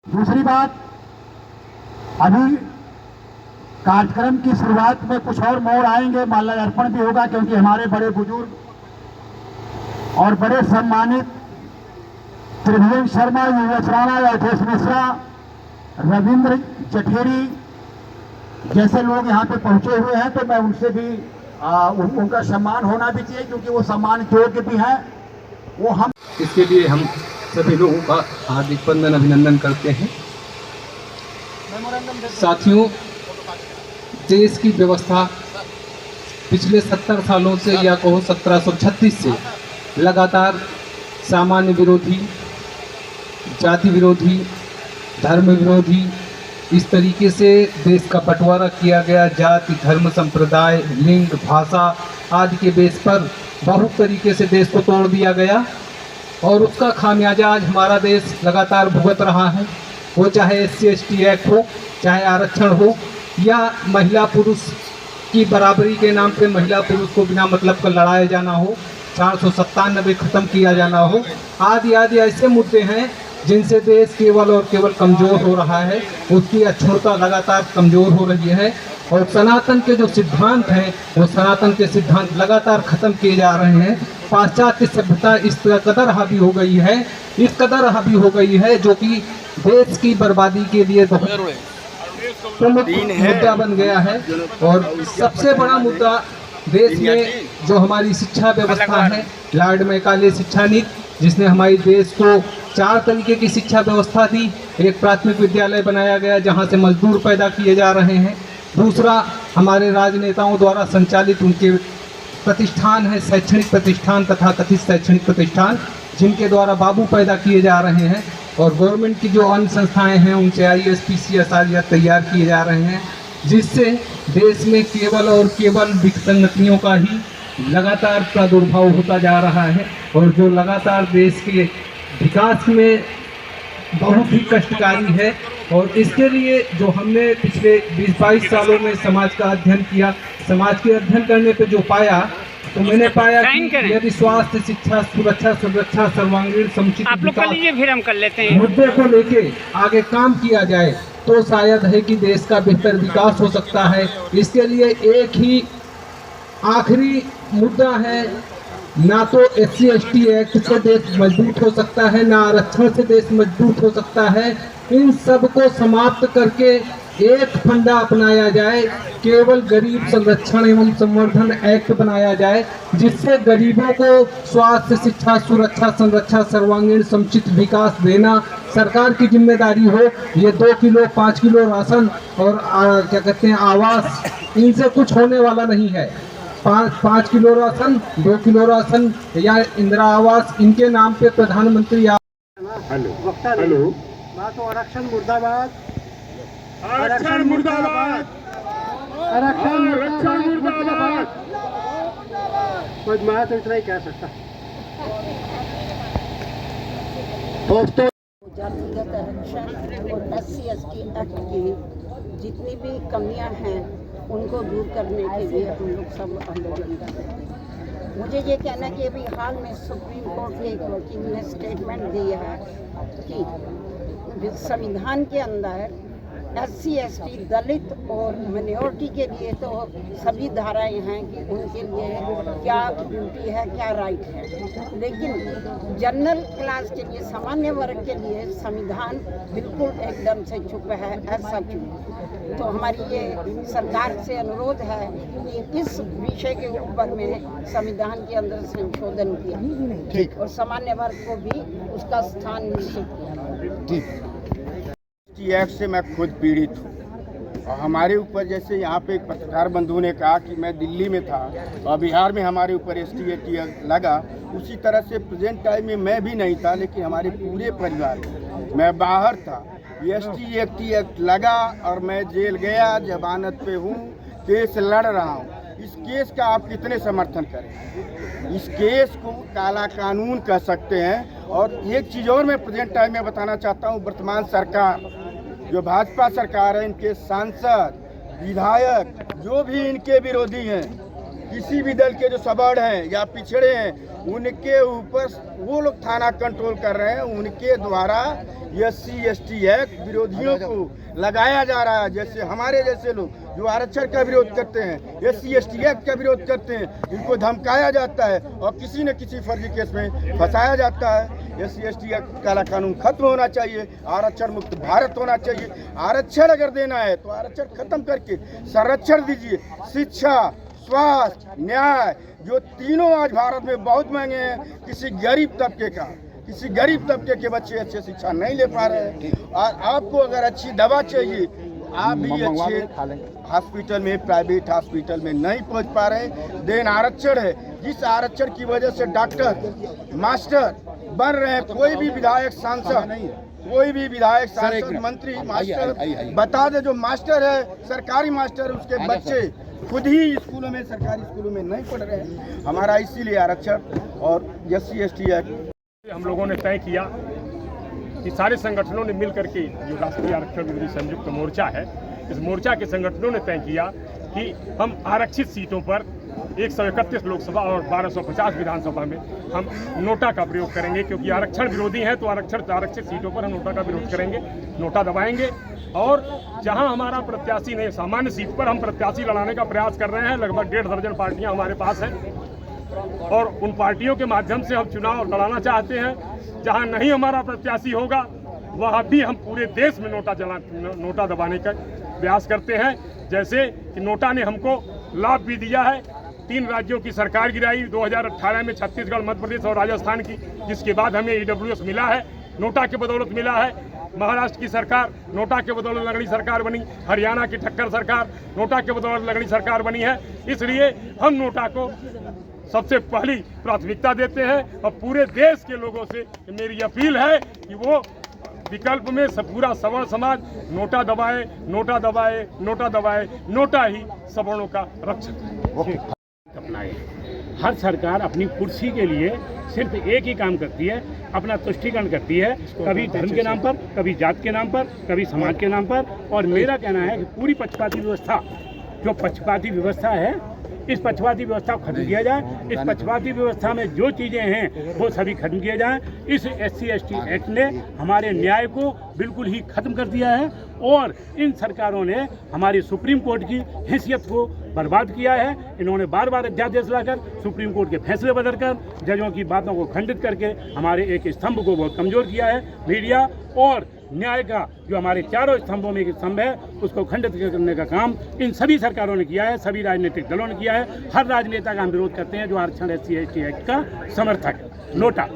दूसरी बात, अभी कार्यक्रम की शुरुआत में कुछ और मोड़ आएंगे, माल्यार्पण भी होगा, क्योंकि हमारे बड़े बुजुर्ग और बड़े सम्मानित त्रिभुवन शर्मा, युवराज राणा, अवधेश मिश्रा, रविंद्र जठेरी जैसे लोग यहाँ पे पहुंचे हुए हैं, तो मैं उनसे भी उनका सम्मान होना भी चाहिए, क्योंकि वो सम्मान योग्य भी हैं। वो हम इसके लिए हम सभी लोगों का हार्दिक वंदन अभिनंदन करते हैं। साथियों, देश की व्यवस्था पिछले 70 सालों से या कहो 1736 से लगातार सामान्य विरोधी, जाति विरोधी, धर्म विरोधी, इस तरीके से देश का बंटवारा किया गया। जाति, धर्म, संप्रदाय, लिंग, भाषा आदि के बेस पर बहुत तरीके से देश को तोड़ दिया गया और उसका खामियाजा आज हमारा देश लगातार भुगत रहा है। वो चाहे SC/ST एक्ट हो, चाहे आरक्षण हो, या महिला पुरुष की बराबरी के नाम पे महिला पुरुष को बिना मतलब का लड़ाया जाना हो, 497 ख़त्म किया जाना हो, आदि आदि ऐसे मुद्दे हैं जिनसे देश केवल और केवल कमज़ोर हो रहा है। उसकी अक्षुणता लगातार कमज़ोर हो रही है और सनातन के जो सिद्धांत हैं वो सनातन के सिद्धांत लगातार ख़त्म किए जा रहे हैं। पाश्चात्य सभ्यता इस कदर हावी हो गई है, इस कदर हावी हो गई है, जो कि देश की बर्बादी के लिए बहुत प्रमुख मुद्दा बन गया है। और सबसे बड़ा मुद्दा देश में जो हमारी शिक्षा व्यवस्था है, लॉर्ड मैकाले शिक्षा नीति, जिसने हमारे देश को 4 तरीके की शिक्षा व्यवस्था दी। एक, प्राथमिक विद्यालय बनाया गया जहां से मजदूर पैदा किए जा रहे हैं। दूसरा, हमारे राजनेताओं द्वारा संचालित उनके प्रतिष्ठान है, शैक्षणिक प्रतिष्ठान तथा कथित शैक्षणिक प्रतिष्ठान, जिनके द्वारा बाबू पैदा किए जा रहे हैं। और गवर्नमेंट की जो अन्य संस्थाएं हैं उनसे IAS PCS आदि तैयार किए जा रहे हैं, जिससे देश में केवल और केवल विसंगतियों का ही लगातार प्रादुर्भाव होता जा रहा है और जो लगातार देश के विकास में बहुत ही कष्टकारी है। और इसके लिए जो हमने पिछले 20-22 सालों में समाज का अध्ययन किया, समाज के अध्ययन करने पे जो पाया, तो मैंने पाया कि यदि स्वास्थ्य, शिक्षा, सुरक्षा, संरक्षा, सर्वांगीण समुचित मुद्दे को लेके आगे काम किया जाए तो शायद है कि देश का बेहतर विकास हो सकता है। इसके लिए एक ही आखिरी मुद्दा है, ना तो SC/ST एक्ट से देश मजबूत हो सकता है, ना आरक्षण से देश मजबूत हो सकता है। इन सब को समाप्त करके एक फंडा अपनाया जाए, केवल गरीब संरक्षण एवं संवर्धन एक्ट बनाया जाए, जिससे गरीबों को स्वास्थ्य, शिक्षा, सुरक्षा, संरक्षा, सर्वांगीण समुचित विकास देना सरकार की जिम्मेदारी हो। ये 2 किलो 5 किलो राशन और क्या कहते हैं आवास, इनसे कुछ होने वाला नहीं है। 5 किलो राशन, 2 किलो राशन या इंदिरा आवास, इनके नाम पे प्रधानमंत्री हेलो तो आरक्षण मुर्दाबाद, आरक्षण मुर्दाबाद, आरक्षण मुर्दाबाद। कुछ मैं तो इतना ही कह सकता। दोस्तों, जातिगत आरक्षण और SC/ST एक्ट की जितनी भी कमियां हैं उनको दूर करने के लिए हम लोग सब आंदोलन कर रहे हैं। मुझे ये कहना है कि अभी हाल में सुप्रीम कोर्ट के एक वकील ने स्टेटमेंट दी है कि संविधान के अंदर SC/ST, दलित और माइनॉरिटी के लिए तो सभी धाराएं हैं कि उनके लिए क्या ड्यूटी है, क्या राइट है, लेकिन जनरल क्लास के लिए, सामान्य वर्ग के लिए संविधान बिल्कुल एकदम से चुप है। ऐसा क्यों? तो हमारी ये सरकार से अनुरोध है कि इस विषय के ऊपर में संविधान के अंदर संशोधन किया और सामान्य वर्ग को भी उसका स्थान निश्चित किया। एक्ट से मैं खुद पीड़ित हूँ और हमारे ऊपर, जैसे यहाँ पे एक पत्रकार बंधु ने कहा कि मैं दिल्ली में था और बिहार में हमारे ऊपर ST/ST लगा, उसी तरह से प्रेजेंट टाइम में मैं भी नहीं था, लेकिन हमारे पूरे परिवार में, मैं बाहर था, ST/ST एक्ट लगा और मैं जेल गया, जमानत पे हूँ, केस लड़ रहा हूँ। इस केस का आप कितने समर्थन करें? इस केस को काला कानून कह सकते हैं। और एक चीज़ और मैं प्रेजेंट टाइम में बताना चाहता हूँ, वर्तमान सरकार जो भाजपा सरकार है, इनके सांसद, विधायक जो भी इनके विरोधी हैं, किसी भी दल के जो सबड़ हैं या पिछड़े हैं उनके ऊपर वो लोग थाना कंट्रोल कर रहे हैं, उनके द्वारा SC ST एक्ट विरोधियों को लगाया जा रहा है। जैसे हमारे जैसे लोग जो आरक्षण का विरोध करते हैं, SC ST एक्ट का विरोध करते हैं, इनको धमकाया जाता है और किसी न किसी फर्जी केस में फंसाया जाता है। SC ST एक्ट काला कानून खत्म होना चाहिए, आरक्षण मुक्त भारत होना चाहिए। आरक्षण अगर देना है तो आरक्षण खत्म करके संरक्षण दीजिए। शिक्षा, स्वास्थ्य, न्याय जो तीनों आज भारत में बहुत महंगे हैं, किसी गरीब तबके के बच्चे अच्छे शिक्षा नहीं ले पा रहे हैं। और आपको अगर अच्छी दवा चाहिए, आप भी अच्छे हॉस्पिटल में, प्राइवेट हॉस्पिटल में नहीं पहुंच पा रहे। देन आरक्षण है, जिस आरक्षण की वजह से डॉक्टर, मास्टर बन रहे हैं। कोई भी विधायक, सांसद, मंत्री, मास्टर बता दे, जो मास्टर है सरकारी मास्टर, उसके बच्चे खुद ही स्कूलों में, सरकारी स्कूलों में नहीं पढ़ रहे हैं। हमारा इसीलिए आरक्षण और SC ST एक्ट हम लोगों ने तय किया कि सारे संगठनों ने मिल करके जो राष्ट्रीय आरक्षण विरोधी संयुक्त मोर्चा है, इस मोर्चा के संगठनों ने तय किया कि हम आरक्षित सीटों पर 131 लोकसभा और 1250 विधानसभा में हम नोटा का प्रयोग करेंगे, क्योंकि आरक्षण विरोधी हैं तो आरक्षित सीटों पर हम नोटा का विरोध करेंगे, नोटा दबाएंगे। और जहां हमारा प्रत्याशी नहीं, सामान्य सीट पर हम प्रत्याशी लड़ाने का प्रयास कर रहे हैं। लगभग 1.5 दर्जन पार्टियां हमारे पास हैं और उन पार्टियों के माध्यम से हम चुनाव लड़ाना चाहते हैं। जहां नहीं हमारा प्रत्याशी होगा वहां भी हम पूरे देश में नोटा दबाने का प्रयास करते हैं। जैसे कि नोटा ने हमको लाभ भी दिया है, 3 राज्यों की सरकार गिराई 2018 में, छत्तीसगढ़, मध्य प्रदेश और राजस्थान की, जिसके बाद हमें EWS मिला है, नोटा के बदौलत मिला है। महाराष्ट्र की सरकार नोटा के बदौलत लगड़ी सरकार बनी, हरियाणा की ठक्कर सरकार नोटा के बदौलत लगड़ी सरकार बनी है। इसलिए हम नोटा को सबसे पहली प्राथमिकता देते हैं और पूरे देश के लोगों से मेरी अपील है कि वो विकल्प में पूरा सवर्ण समाज नोटा दबाए, नोटा दबाए, नोटा दबाए। नोटा ही सवर्णों का रक्षक अपनाए। हर सरकार अपनी कुर्सी के लिए सिर्फ एक ही काम करती है, अपना तुष्टीकरण करती है, कभी धर्म के नाम पर, कभी जात के नाम पर, कभी समाज के नाम पर। और मेरा कहना है कि पूरी पक्षपाती व्यवस्था, जो पक्षपाती व्यवस्था है, इस पक्षपाती व्यवस्था को खत्म किया जाए। इस पक्षपाती व्यवस्था में जो चीज़ें हैं वो सभी खत्म किए जाएं। इस SC ST एक्ट ने हमारे न्याय को बिल्कुल ही खत्म कर दिया है और इन सरकारों ने हमारी सुप्रीम कोर्ट की हैसियत को बर्बाद किया है। इन्होंने बार बार अध्यादेश लाकर, सुप्रीम कोर्ट के फैसले बदलकर, जजों की बातों को खंडित करके हमारे एक स्तंभ को बहुत कमज़ोर किया है। मीडिया और न्याय का जो हमारे चारों स्तंभों में एक स्तंभ है, उसको खंडित करने का काम इन सभी सरकारों ने किया है, सभी राजनीतिक दलों ने किया है। हर राजनेता का हम विरोध करते हैं जो आरक्षण SC ST एक्ट का समर्थक है। नोटा।